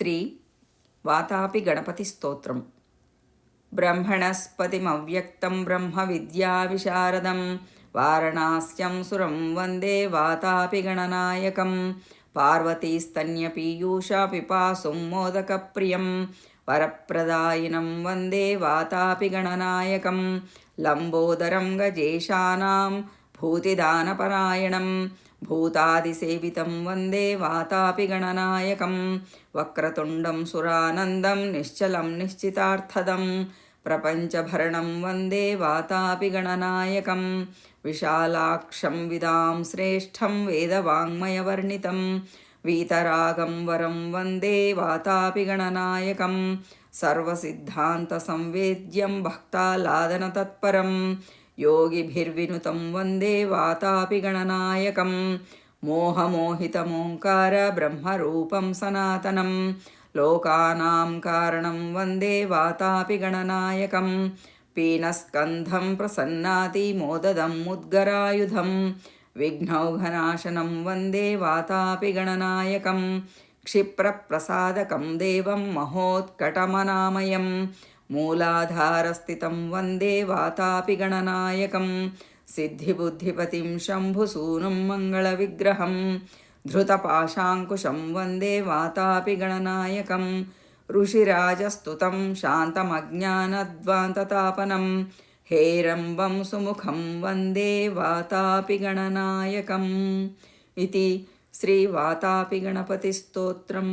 శ్రీ వాతాపి గణపతి స్తోత్రం. బ్రహ్మణస్పతిమవ్యక్తం బ్రహ్మవిద్యావిశారదం వారణాస్యం సురం వందే వాతాపి గణనాయకం. పార్వతీస్తన్యపీయూష పిపాసుం మోదకప్రియం వరప్రదాయినం వందే వాతాపి గణనాయకం. లంబోదరం గజేశానాం భూతిదానపరాయణం భూతాదిసేవితం వందే వాతాపి గణనాయకం. వక్రతుండం సురానందం నిశ్చలం నిశ్చితార్థదం ప్రపంచభరణం వందే వాతాపి గణనాయకం. విశాలాక్షం విదాం శ్రేష్టం వేదవాङ्మయవర్ణితం వీతరాగం వరం వందే వాతాపి గణనాయకం. సర్వసిద్ధాంతసంవేద్యం భక్తాలాదనతత్పరం యోగిభిర్వినుతం వందే వాతాపి గణనాయకం. మోహమోహితమోంకార బ్రహ్మరూపం సనాతనం లోకానాం కారణం వందే వాతాపి గణనాయకం. పీనస్కంధం ప్రసన్నాతి మోదదం ముద్గరాయుధం విఘ్నౌఘనాశనం వందే వాతాపి గణనాయకం. క్షిప్రప్రసాదకం దేవం మహోత్కటమనామయం మూలాధారస్థితం వందే వాతాపి గణనాయకం. సిద్ధిబుద్ధిపతిం శంభుసూనుం మంగళవిగ్రహం ధృతపాశాంకుశం వందే వాతాపి గణనాయకం. ఋషిరాజస్తుతం శాంతమజ్ఞానధ్వాంతతాపనం హేరంబం సుముఖం వందే వాతాపి గణనాయకం. ఇతి శ్రీ వాతాపి గణపతి స్తోత్రం.